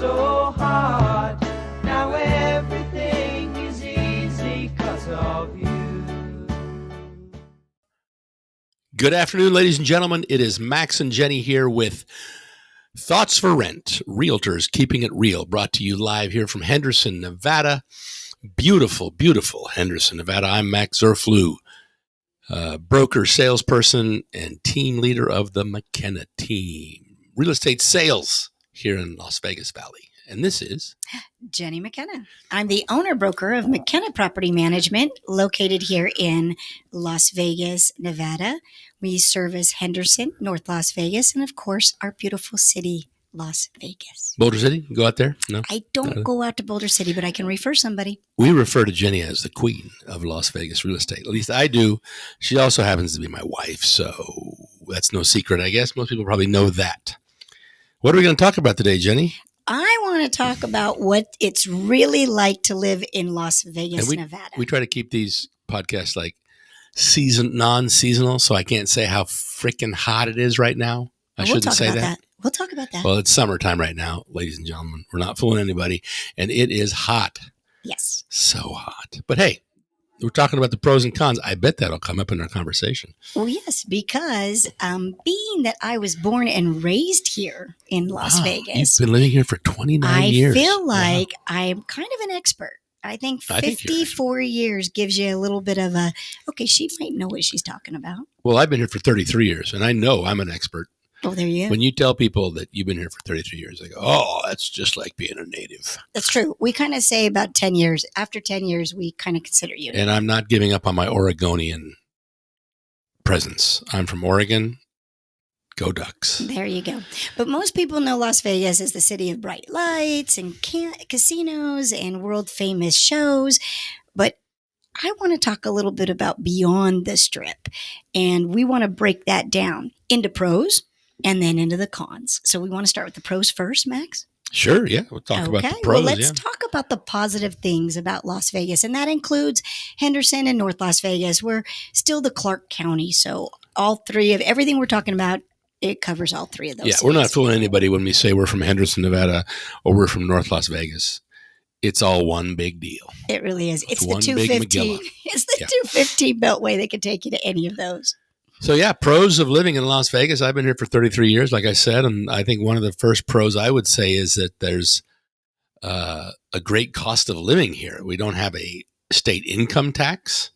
so hard. Now everything is easy 'cause of you. Good afternoon, ladies and gentlemen. It is Max and Jenny here with Thoughts for Rent, Realtors Keeping It Real, brought to you live here from Henderson, Nevada. Beautiful, beautiful Henderson, Nevada. I'm Max Zerflew, broker, salesperson, and team leader of the McKenna team. Real estate sales here in Las Vegas Valley. And this is Jenni McKenna. I'm the owner-broker of McKenna Property Management, located here in Las Vegas, Nevada. We service Henderson, North Las Vegas, and of course, our beautiful city, Las Vegas. Boulder City. Go out there? No? I don't go out to Boulder City, but I can refer somebody. We refer to Jenny as the queen of Las Vegas real estate. At least I do. She also happens to be my wife, so that's no secret, I guess. Most people probably know that. What are we going to talk about today, Jenny? I want to talk about what it's really like to live in Las Vegas, Nevada. We try to keep these podcasts like non-seasonal, so I can't say how freaking hot it is right now. I shouldn't say that. We'll talk about that. Well, it's summertime right now, ladies and gentlemen. We're not fooling anybody, and it is hot. Yes. So hot. But hey, we're talking about the pros and cons. I bet that'll come up in our conversation. Well, yes, because being that I was born and raised here in Las Vegas. You've been living here for 29 years. I feel like I'm kind of an expert. I think 54 years gives you a little bit of a, okay, she might know what she's talking about. Well, I've been here for 33 years, and I know I'm an expert. Oh, there you go. When you tell people that you've been here for 33 years, they go, oh, that's just like being a native. That's true. We kind of say about 10 years. After 10 years, we kind of consider you. And I'm not giving up on my Oregonian presence. I'm from Oregon. Go Ducks. There you go. But most people know Las Vegas as the city of bright lights and casinos and world-famous shows. But I want to talk a little bit about beyond the Strip. And we want to break that down into pros and then into the cons. So we want to start with the pros first, Max? Sure, yeah. We'll talk about the pros. Well, let's talk about the positive things about Las Vegas. And that includes Henderson and North Las Vegas. We're still the Clark County. So all three of everything we're talking about, it covers all three of those. Yeah, cities. We're not fooling anybody when we say we're from Henderson, Nevada, or we're from North Las Vegas. It's all one big deal. It really is. It's the one 250. It's the 250 Beltway that could take you to any of those. So yeah, pros of living in Las Vegas. I've been here for 33 years, like I said, and I think one of the first pros I would say is that there's a great cost of living here. We don't have a state income tax.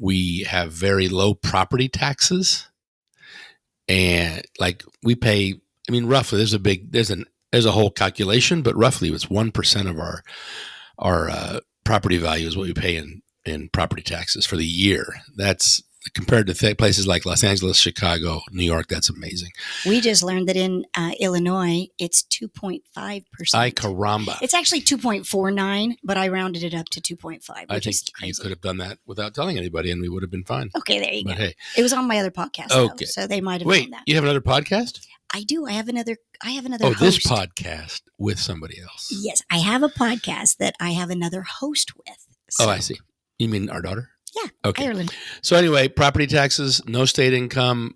We have very low property taxes, and like we pay. I mean, roughly, there's a whole calculation, but roughly it's 1% of our property value is what we pay in property taxes for the year. That's compared to places like Los Angeles, Chicago, New York. That's amazing. We just learned that in Illinois, it's 2.5%. Ay caramba. It's actually 2.49, but I rounded it up to 2.5. I think you could have done that without telling anybody, and we would have been fine. Okay, there you go. Hey, it was on my other podcast, okay. Though, so they might have known that. You have another podcast? I do. I have another Oh, host. This podcast with somebody else. Yes, I have a podcast that I have another host with. So. Oh, I see. You mean our daughter? Yeah, okay. Ireland. So anyway, property taxes, no state income,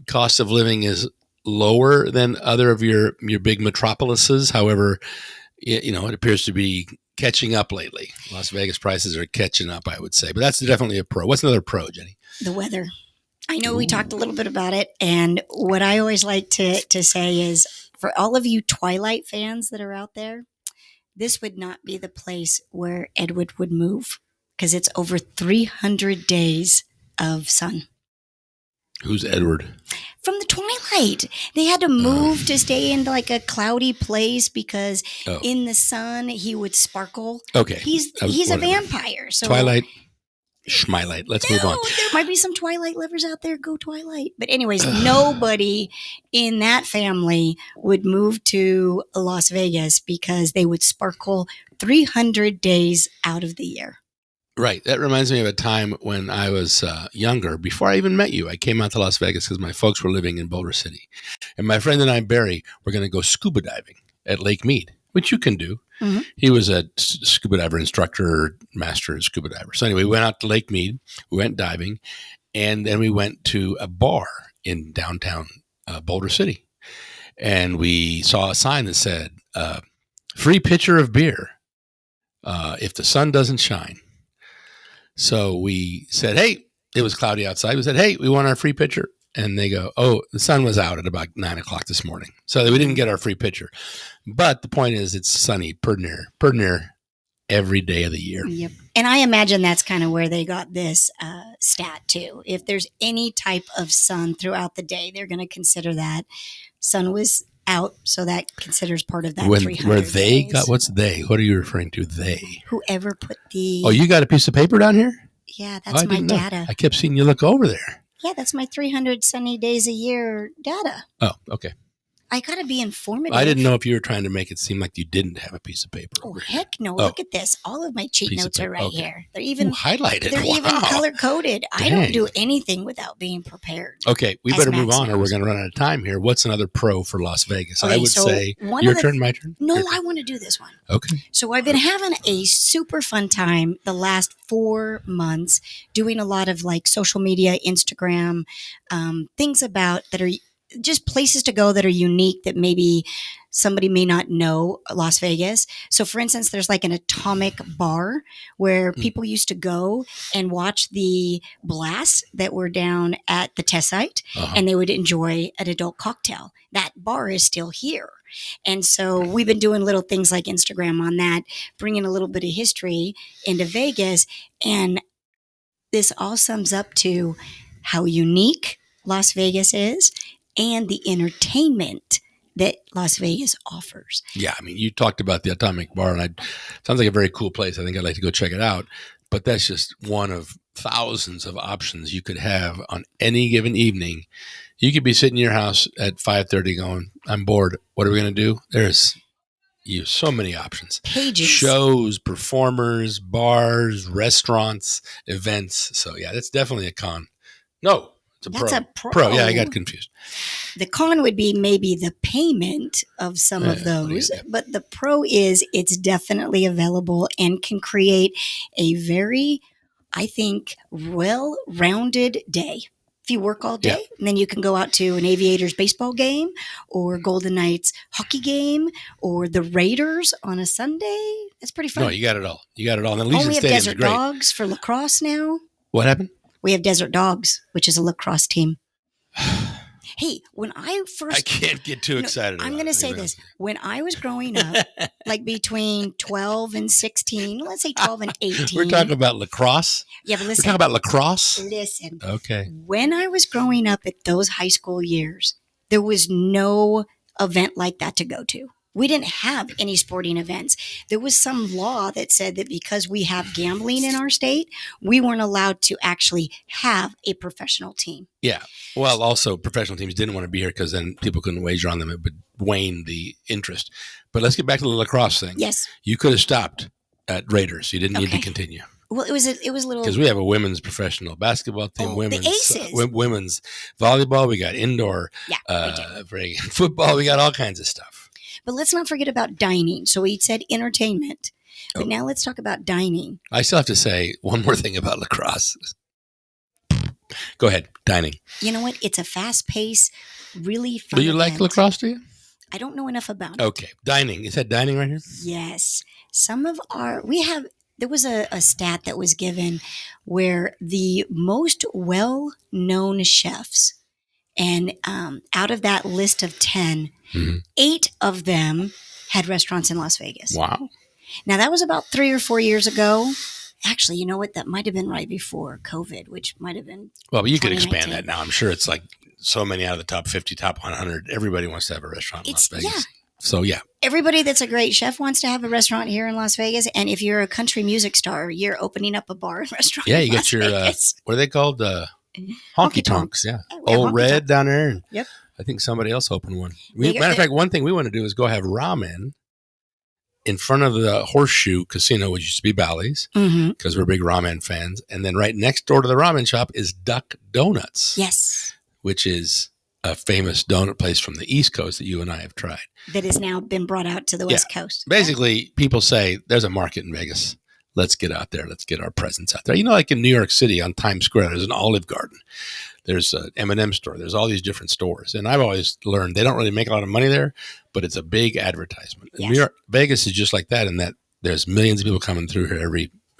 cost of living is lower than other of your big metropolises. However, it appears to be catching up lately. Las Vegas prices are catching up, I would say. But that's definitely a pro. What's another pro, Jenny? The weather. I know we talked a little bit about it, and what I always like to say is, for all of you Twilight fans that are out there, this would not be the place where Edward would move, because it's over 300 days of sun. Who's Edward? From the Twilight. They had to move to stay in like a cloudy place because in the sun he would sparkle. Okay. He's a vampire. So Twilight. Schmilight. Let's move on. There might be some Twilight lovers out there. Go Twilight. But anyways, nobody in that family would move to Las Vegas because they would sparkle 300 days out of the year. Right. That reminds me of a time when I was younger. Before I even met you, I came out to Las Vegas because my folks were living in Boulder City. And my friend and I, Barry, were going to go scuba diving at Lake Mead, which you can do. Mm-hmm. He was a scuba diver instructor, master scuba diver. So anyway, we went out to Lake Mead. We went diving. And then we went to a bar in downtown Boulder City. and we saw a sign that said, free pitcher of beer if the sun doesn't shine. So we said, hey, it was cloudy outside. We said, hey, we want our free pitcher. And they go, oh, the sun was out at about 9 o'clock this morning. So we didn't get our free pitcher. But the point is, it's sunny, perd near every day of the year. Yep. And I imagine that's kind of where they got this stat too. If there's any type of sun throughout the day, they're going to consider that sun was out. So that considers part of that 300 Where they days. got, what's they? What are you referring to, they? Whoever put the... Oh, you got a piece of paper down here? Yeah, that's my data. I kept seeing you look over there. Yeah, that's my 300 sunny days a year data. Oh, okay. I got to be informative. I didn't know if you were trying to make it seem like you didn't have a piece of paper. Oh, heck no. Look at this. All of my cheat notes are right here. They're even highlighted. They're even color coded. I don't do anything without being prepared. Okay, we better move on or we're going to run out of time here. What's another pro for Las Vegas? Okay, I would say your turn, my turn? No, I want to do this one. Okay. So I've been having a super fun time the last 4 months doing a lot of like social media, Instagram, things about that are just places to go that are unique that maybe somebody may not know Las Vegas. So for instance, there's like an atomic bar where people used to go and watch the blasts that were down at the test site and they would enjoy an adult cocktail. That bar is still here. And so we've been doing little things like Instagram on that, bringing a little bit of history into Vegas. And this all sums up to how unique Las Vegas is and the entertainment that Las Vegas offers. Yeah, I mean, you talked about the Atomic Bar, and it sounds like a very cool place. I think I'd like to go check it out. But that's just one of thousands of options you could have on any given evening. You could be sitting in your house at 5:30 going, I'm bored. What are we going to do? There's so many options. Pages. Shows, performers, bars, restaurants, events. So, yeah, that's definitely a con. No. That's a pro. Yeah, I got confused. The con would be maybe the payment of some of those, but the pro is it's definitely available and can create a very, I think, well-rounded day. If you work all day, and then you can go out to an Aviators baseball game or Golden Knights hockey game or the Raiders on a Sunday. That's pretty fun. No, you got it all. You got it all. And the Legion we have Stadium's Desert great. Dogs for lacrosse now. What happened? We have Desert Dogs, which is a lacrosse team. Hey, when I can't get too excited. I'm going to say this. When I was growing up, like between 12 and 16, let's say 12 and 18. We're talking about lacrosse? Yeah, but listen. We're talking about lacrosse? Listen. Okay. When I was growing up at those high school years, there was no event like that to go to. We didn't have any sporting events. There was some law that said that because we have gambling in our state, we weren't allowed to actually have a professional team. Yeah. Well, also professional teams didn't want to be here because then people couldn't wager on them. It would wane the interest. But let's get back to the lacrosse thing. Yes. You could have stopped at Raiders. You didn't need to continue. Well, it was a little because we have a women's professional basketball team, women's the Aces. Women's volleyball. We got indoor football. We got all kinds of stuff. But let's not forget about dining. So we said entertainment. But now let's talk about dining. I still have to say one more thing about lacrosse. Go ahead. Dining. You know what? It's a fast-paced, really fun Do you like lacrosse, do you? I don't know enough about it. Okay. Dining. Is that dining right here? Yes. There was a stat that was given where the most well-known chefs, and out of that list of 10, 8 of them had restaurants in Las Vegas. Wow. Now, that was about 3 or 4 years ago. Actually, you know what? That might have been right before COVID, which might have been. Well, but you could expand that now. I'm sure it's like so many out of the top 50, top 100. Everybody wants to have a restaurant in Las Vegas. Yeah. So, yeah. Everybody that's a great chef wants to have a restaurant here in Las Vegas. And if you're a country music star, you're opening up a bar and restaurant. Yeah, you get your, what are they called? Honky Tonks, yeah. Old Red down there. And yep. I think somebody else opened one. Matter of fact, one thing we want to do is go have ramen in front of the Horseshoe Casino, which used to be Bally's, because we're big ramen fans. And then right next door to the ramen shop is Duck Donuts. Yes. Which is a famous donut place from the East Coast that you and I have tried. That has now been brought out to the West Coast. Basically, people say there's a market in Vegas. Let's get out there. Let's get our presence out there. You know, like in New York City on Times Square, there's an Olive Garden. There's an M&M store. There's all these different stores. And I've always learned they don't really make a lot of money there, but it's a big advertisement. Yes. New York, Vegas is just like that in that there's millions of people coming through here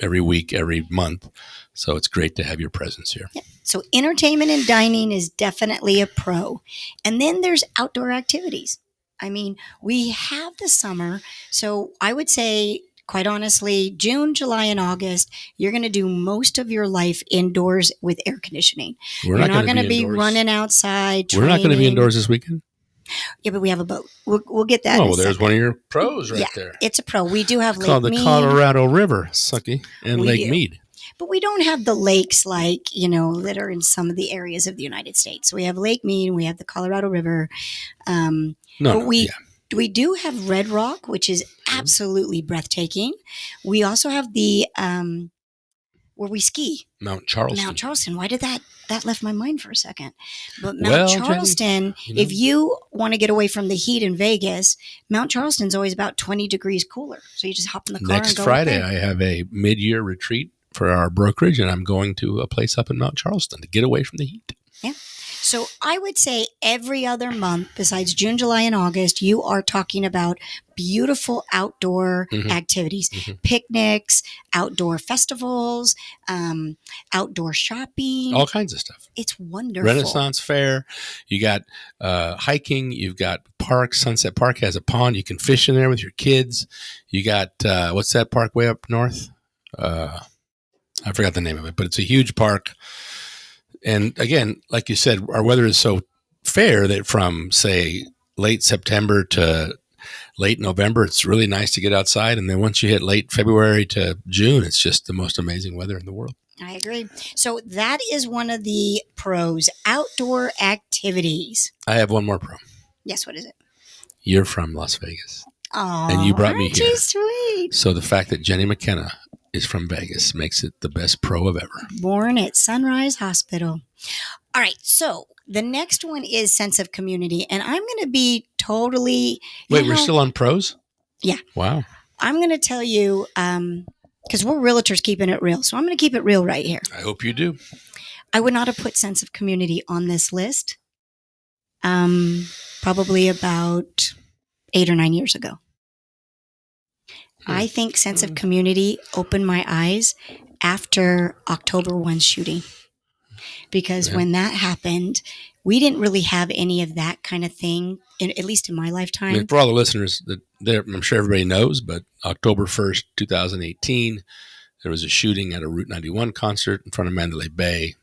every week, every month. So it's great to have your presence here. Yep. So entertainment and dining is definitely a pro. And then there's outdoor activities. I mean, we have the summer. So I would say, quite honestly, June, July, and August, you're going to do most of your life indoors with air conditioning. You're not going to be running outside. We're not going to be indoors this weekend. Yeah, but we have a boat. We'll get that. Oh, well, there's one of your pros right yeah, there. It's a pro. We do have Lake called Mead. The Colorado River, Sucky, and We Lake do. Mead. But we don't have the lakes like, that are in some of the areas of the United States. So we have Lake Mead and we have the Colorado River. We do have Red Rock, which is absolutely breathtaking. We also have the where we ski. Mount Charleston. Mount Charleston. Why did that left my mind for a second? But Mount Charleston, Jenny, if you want to get away from the heat in Vegas, Mount Charleston's always about 20 degrees cooler. So you just hop in the car Next and go Friday, up there. I have a mid-year retreat for our brokerage, and I'm going to a place up in Mount Charleston to get away from the heat. Yeah. So I would say every other month besides June, July, and August, you are talking about beautiful outdoor activities, picnics, outdoor festivals, outdoor shopping. All kinds of stuff. It's wonderful. Renaissance Fair. You got hiking. You've got parks. Sunset Park has a pond. You can fish in there with your kids. You got, what's that park way up north? I forgot the name of it, but it's a huge park. And again, like you said, our weather is so fair that from, say, late September to late November, it's really nice to get outside. And then once you hit late February to June, it's just the most amazing weather in the world. I agree. So that is one of the pros, outdoor activities. I have one more pro. Yes, what is it? You're from Las Vegas. Oh, and you brought me aren't here. you sweet? So the fact that Jenni McKenna is from Vegas makes it the best pro of ever. Born at Sunrise Hospital. All right. So the next one is sense of community. And I'm going to be totally... Wait, we're still on pros? Yeah. Wow. I'm going to tell you, because we're realtors keeping it real. So I'm going to keep it real right here. I hope you do. I would not have put sense of community on this list probably about 8 or 9 years ago. I think sense of community opened my eyes after October 1 shooting. Because when that happened, we didn't really have any of that kind of thing, at least in my lifetime. I mean, for all the listeners, I'm sure everybody knows, but October 1st, 2018, there was a shooting at a Route 91 concert in front of Mandalay Bay.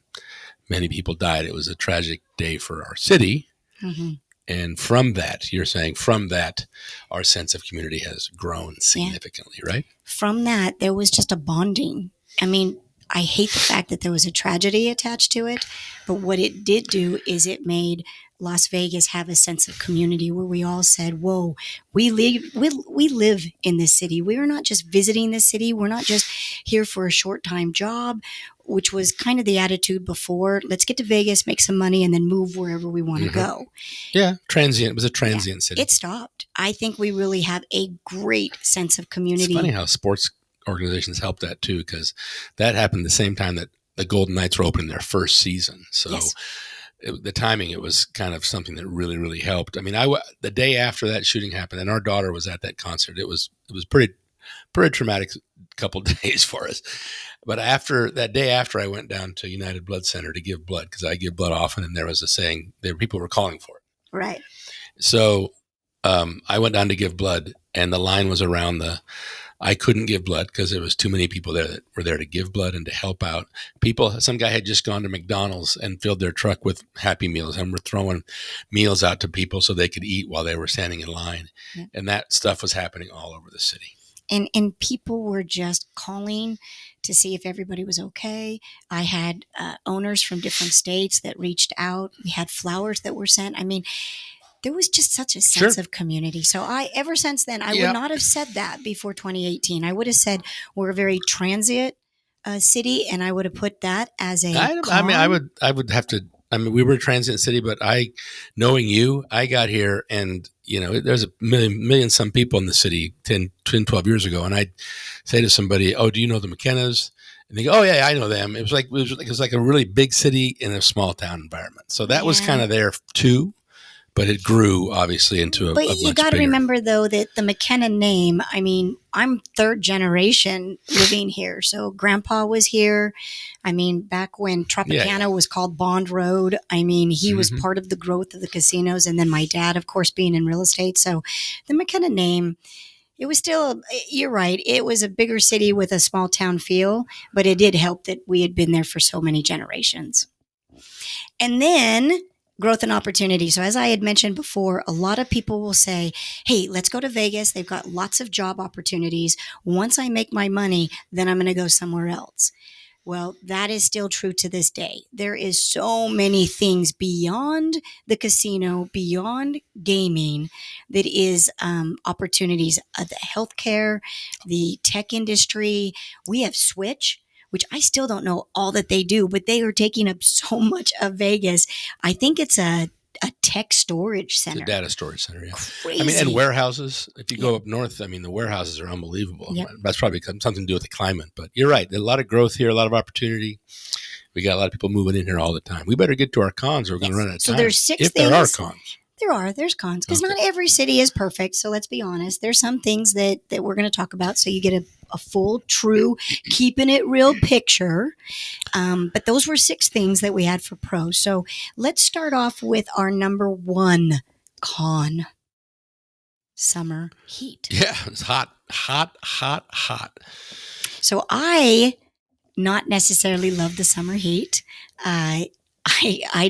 Many people died. It was a tragic day for our city. Mm-hmm. And from that, you're saying from that, our sense of community has grown significantly, right? From that, there was just a bonding. I mean, I hate the fact that there was a tragedy attached to it, but what it did do is it made Las Vegas have a sense of community where we all said, whoa, we live in this city. We are not just visiting this city. We're not just here for a short-time job, which was kind of the attitude before. Let's get to Vegas, make some money, and then move wherever we want to go. Yeah, transient. It was a transient city. It stopped. I think we really have a great sense of community. It's funny how sports organizations help that too, because that happened the same time that the Golden Knights were opening their first season. So the timing, it was kind of something that really, really helped. I mean, the day after that shooting happened, and our daughter was at that concert, it was pretty traumatic couple of days for us. But that day after, I went down to United Blood Center to give blood, because I give blood often, and there was a saying, people were calling for it. Right. So I went down to give blood, and the line was around I couldn't give blood because there was too many people there that were there to give blood and to help out. Some guy had just gone to McDonald's and filled their truck with Happy Meals and were throwing meals out to people so they could eat while they were standing in line. Yeah. And that stuff was happening all over the city. And people were just calling to see if everybody was okay. I had owners from different states that reached out. We had flowers that were sent. I mean, there was just such a sense of community. So ever since then, I would not have said that before 2018. I would have said we're a very transient city, and I would have put that as a I would have to. I mean, we were a transient city, but knowing you, I got here, and there's a million some people in the city 10, 12 years ago, and I'd say to somebody, "Oh, do you know the McKennas?" And they go, oh yeah, I know them. It was like a really big city in a small town environment. So that was Yeah. kind of there too, but it grew obviously into a But much you got to bigger. remember, though, that the McKenna name, I mean, I'm third generation living here. So grandpa was here. I mean, back when Tropicana was called Bond Road, I mean, he was Mhm. part of the growth of the casinos. And then my dad, of course, being in real estate. So the McKenna name, it was still, you're right, it was a bigger city with a small town feel, but it did help that we had been there for so many generations. And then growth and opportunity. So, as I had mentioned before, a lot of people will say, hey, let's go to Vegas. They've got lots of job opportunities. Once I make my money, then I'm going to go somewhere else. Well, that is still true to this day. There is so many things beyond the casino, beyond gaming, that is opportunities of the healthcare, the tech industry. We have Switch, which I still don't know all that they do, but they are taking up so much of Vegas. I think it's a tech storage It's center. a data storage center, yeah. Crazy. I mean, and warehouses. If you go up north, I mean, the warehouses are unbelievable. Yep. That's probably something to do with the climate. But you're right. There's a lot of growth here, a lot of opportunity. We got a lot of people moving in here all the time. We better get to our cons or we're going to Yes. run out of So time. there's 6 if there are things. cons. There's cons because Okay. not every city is perfect. So let's be honest. There's some things that we're going to talk about. So you get a full, true, keeping it real picture. But those were 6 things that we had for pros. So let's start off with our number 1 con: summer heat. Yeah, it's hot, hot, hot, hot. So I not necessarily love the summer heat. I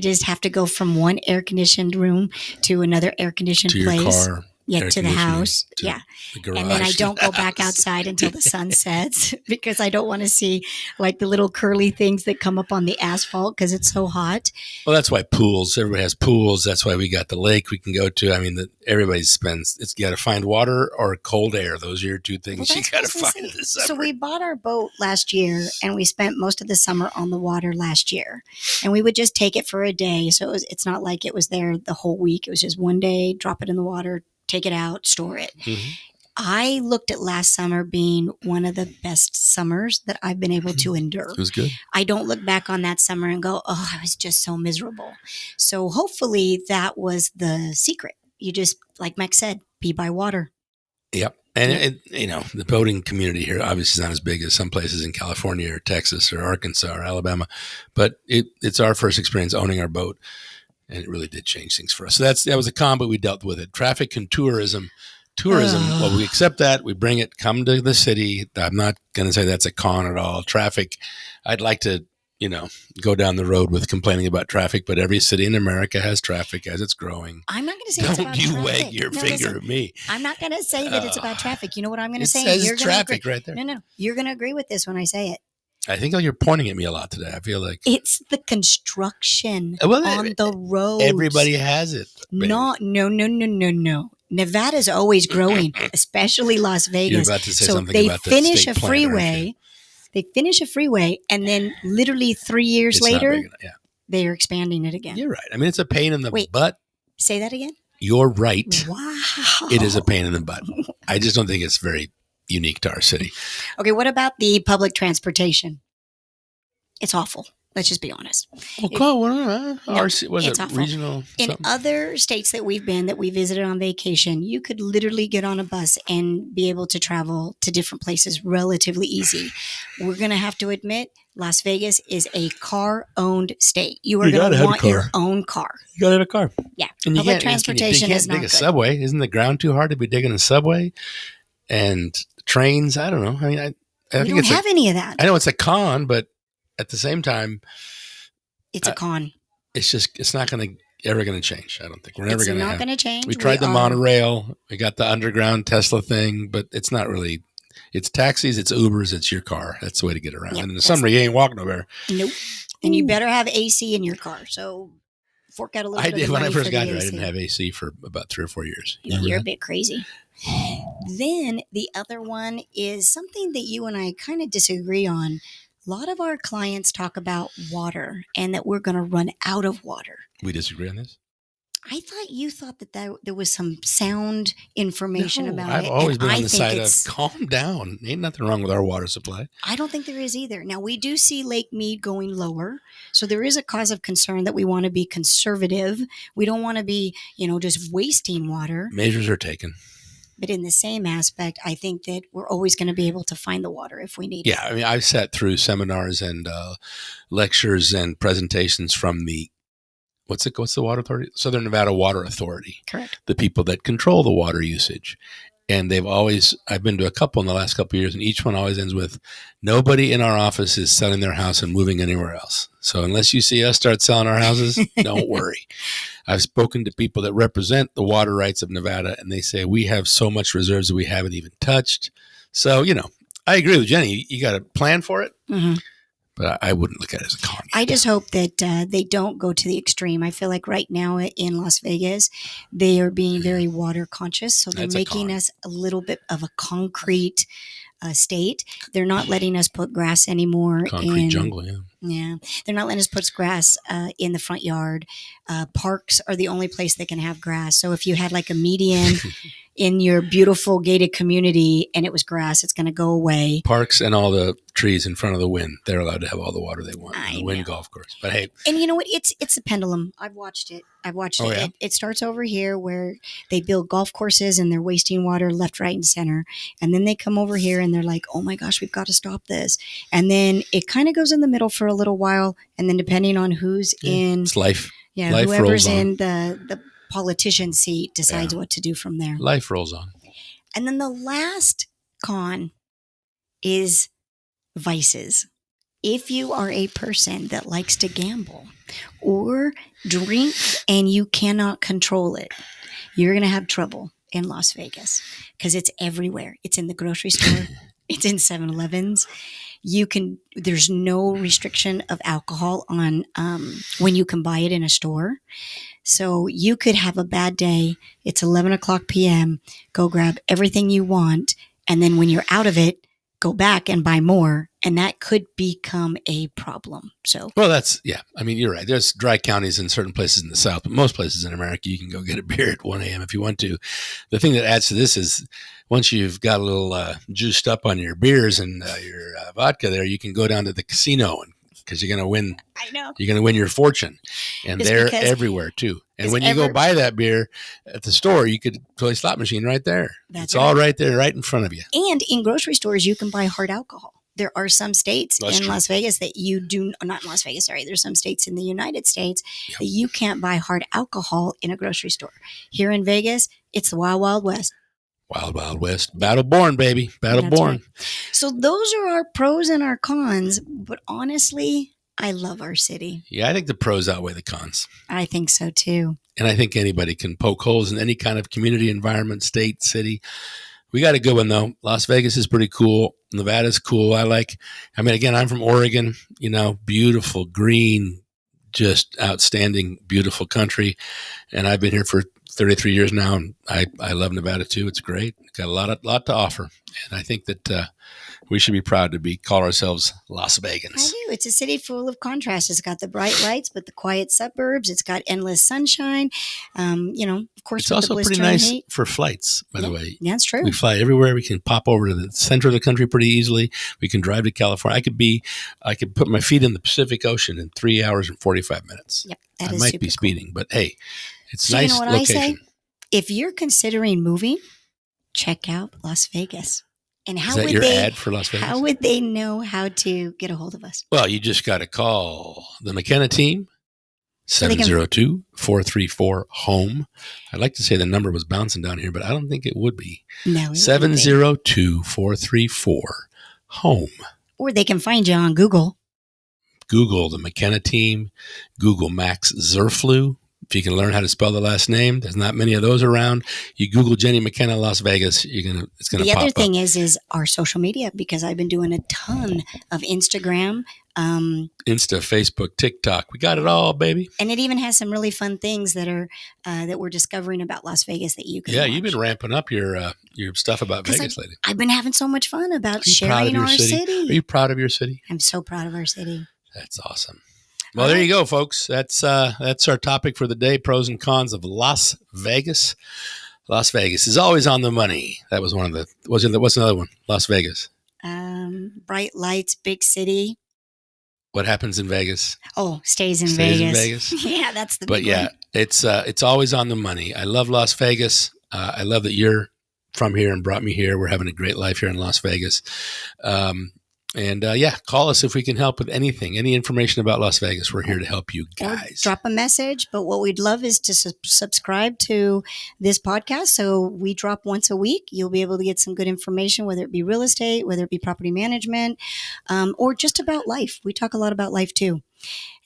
just have to go from one air conditioned room to another air conditioned To your place. car. Yeah, air to the conditioning, house. to Yeah. the garage. And then I don't go back house. outside until the sun sets because I don't want to see like the little curly things that come up on the asphalt because it's so hot. Well, that's why pools. Everybody has pools. That's why we got the lake we can go to. I mean, everybody spends. It's got to find water or cold air. Those are your 2 things Well, you that's got to what I was find gonna this say. summer. So we bought our boat last year and we spent most of the summer on the water last year. And we would just take it for a day. So it's not like it was there the whole week. It was just one day, drop it in the water, take it out, store it. Mhm. I looked at last summer being one of the best summers that I've been able to endure. It was good. I don't look back on that summer and go, oh, I was just so miserable. So hopefully that was the secret. You just, like Max said, be by water. Yep. And, the boating community here obviously is not as big as some places in California or Texas or Arkansas or Alabama, but it's our first experience owning our boat, and it really did change things for us. So that was a con, but we dealt with it. Traffic and tourism. Well, we accept that. We bring it, come to the city. I'm not going to say that's a con at all. Traffic, I'd like to, go down the road with complaining about traffic, but every city in America has traffic as it's growing. I'm not going to say it's about Don't you traffic. wag your No, finger listen, at me. I'm not going to say that it's about traffic. You know what I'm going to It say? says You're gonna traffic agree. right there. No. You're going to agree with this when I say it. I think you're pointing at me a lot today. I feel like It's the construction Well, on the roads. everybody has it. baby. No. Nevada's always growing, especially Las Vegas. You're about to say so something they about the finish state a plant, aren't you? freeway. They finish a freeway, and then literally 3 years It's not later, big enough. Yeah, they are expanding it again. you're right. I mean, it's a pain in the Wait. butt. Say that again. You're right. Wow. It is a pain in the butt. I just don't think it's very unique to our city. Okay, what about the public transportation? It's awful. Let's just be honest. Was it's it awful. regional? In something? other states that we've been, that we visited on vacation, you could literally get on a bus and be able to travel to different places relatively easy. We're going to have to admit, Las Vegas is a car-owned state. You are You going gotta to have a want your car. own car. You gotta have a car. Yeah, And public you transportation can't is not dig a good. subway. Isn't the ground too hard to be digging a subway? And trains, I don't know. I mean, I We think don't have any of that. I know it's a con, but at the same time, It's a con. it's not ever going to change. I don't think we're never It's going to not have. going to change. We tried the are- monorail. We got the underground Tesla thing, but it's not really. It's taxis, it's Ubers, it's your car. That's the way to get around. Yeah, and in the that's- summer, you ain't walking nowhere. Nope. And you better have AC in your car. So fork out a little I bit did of the when I money first for got the here. I AC. didn't have AC for about 3 or 4 years. You Yeah, remember you're a that? bit crazy. Then the other one is something that you and I kind of disagree on. A lot of our clients talk about water and that we're going to run out of water. We disagree on this. I thought you thought that there was some sound information No, about I've it. always and been I on the think side of it's. calm down. Ain't nothing wrong with our water supply. I don't think there is either. Now, we do see Lake Mead going lower. So there is a cause of concern that we want to be conservative. We don't want to be, just wasting water. Measures are taken. But in the same aspect, I think that we're always going to be able to find the water if we need it. Yeah, I mean, I've sat through seminars and lectures and presentations from the what's the water authority? Southern Nevada Water Authority. Correct. The people that control the water usage. And I've been to a couple in the last couple of years, and each one always ends with, nobody in our office is selling their house and moving anywhere else. So unless you see us start selling our houses, don't worry. I've spoken to people that represent the water rights of Nevada, and they say we have so much reserves that we haven't even touched. So, I agree with Jenny. You got to plan for it. Mm-hmm. But I wouldn't look at it as a con. I just hope that they don't go to the extreme. I feel like right now in Las Vegas, they are being very water conscious. So they're That's a making con. us a little bit of a concrete state. They're not letting us put grass anymore. Concrete jungle, yeah. Yeah. They're not letting us put grass in the front yard. Parks are the only place that can have grass. So if you had like a median in your beautiful gated community and it was grass, it's going to go away. Parks and all the trees in front of the Wynn, they're allowed to have all the water they want. I The Wynn know. golf course. But hey, And you know what? It's a pendulum. I've watched it. Oh, yeah? It starts over here where they build golf courses and they're wasting water left, right, and center. And then they come over here and they're like, oh my gosh, we've got to stop this. And then it kind of goes in the middle for a little while. And then depending on who's in, it's life. yeah, life whoever's rolls on. in the politician seat decides what to do from there. Life rolls on. And then the last con is vices. If you are a person that likes to gamble or drink and you cannot control it, you're going to have trouble in Las Vegas because it's everywhere. It's in the grocery store. It's in 7-Elevens. There's no restriction of alcohol on when you can buy it in a store. So you could have a bad day. It's 11 o'clock p.m. Go grab everything you want. And then when you're out of it, go back and buy more. And that could become a problem. So, Well, I mean, you're right. There's dry counties in certain places in the South, but most places in America, you can go get a beer at 1 a.m. if you want to. The thing that adds to this is once you've got a little juiced up on your beers and your vodka there, you can go down to the casino because you're going to win. I know. You're going to win your fortune. And It's they're because- everywhere too. And is when you go ever- buy that beer at the store, you could play a slot machine right there. That's It's all right there, right in front of you. And in grocery stores, you can buy hard alcohol. There are some states That's in true. Las Vegas that you do not in Las Vegas. Sorry, there's some states in the United States that you can't buy hard alcohol in a grocery store. Here in Vegas, it's the Wild Wild West. Wild, Wild West. Battle born, baby. Battle That's born. right. So those are our pros and our cons. But honestly, I love our city. Yeah, I think the pros outweigh the cons. I think so too. And I think anybody can poke holes in any kind of community, environment, state, city. We got a good one, though. Las Vegas is pretty cool. Nevada's cool. Again, I'm from Oregon, beautiful, green, just outstanding, beautiful country. And I've been here for 33 years now, and I love Nevada, too. It's great. Got a lot to offer. And I think that we should be proud to call ourselves Las I Vegans. do. It's a city full of contrast. It's got the bright lights, but the quiet suburbs. It's got endless sunshine. Of course, It's with also the pretty blistering nice heat. for flights, by the way. Yeah, that's true. We fly everywhere. We can pop over to the center of the country pretty easily. We can drive to California. I could put my feet in the Pacific Ocean in 3 hours and 45 minutes. Yep, that I is might super be cool. speeding, but hey, it's So nice you know what location. I say? If you're considering moving, check out Las Vegas. And how Is that would your they? ad for Las Vegas? How would they know how to get a hold of us? Well, you just got to call the McKenna team, they can- 702-434-HOME. I'd like to say the number was bouncing down here, but I don't think it would be. No, it wouldn't be. 702-434-HOME. Or they can find you on Google. Google the McKenna team, Google Max Zerflu. If you can learn how to spell the last name, there's not many of those around. You Google Jenni McKenna Las Vegas, it's gonna The pop other up. thing is our social media, because I've been doing a ton of Instagram. Insta, Facebook, TikTok, we got it all, baby. And it even has some really fun things that are that we're discovering about Las Vegas that you can Yeah, watch. you've been ramping up your stuff about 'Cause Vegas lately. I've been having so much fun about Are you proud of sharing your our city? city. Are you proud of your city? I'm so proud of our city. That's awesome. Well, there you go, folks. That's our topic for the day: pros and cons of Las Vegas. Las Vegas is always on the money. That was one of the. What's another one? Las Vegas. Bright lights, big city. What happens in Vegas? Oh, stays in Stays Vegas. in Vegas. Yeah, that's the. But big yeah, one. it's always on the money. I love Las Vegas. I love that you're from here and brought me here. We're having a great life here in Las Vegas. Call us if we can help with anything, any information about Las Vegas. We're here to help you guys. Or drop a message. But what we'd love is to subscribe to this podcast. So we drop once a week. You'll be able to get some good information, whether it be real estate, whether it be property management, or just about life. We talk a lot about life too.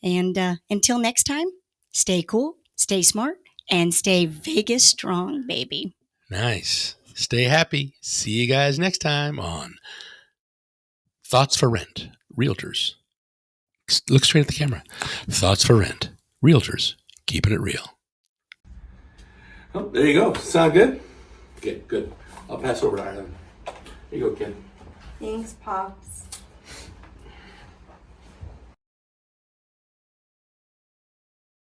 And until next time, stay cool, stay smart, and stay Vegas strong, baby. Nice. Stay happy. See you guys next time on Thoughts for Rent, Realtors. Look straight at the camera. Thoughts for Rent, Realtors, keeping it real. Oh, there you go. Sound good? Okay, good. I'll pass over to Ireland. Here you go, kid. Thanks, Pops.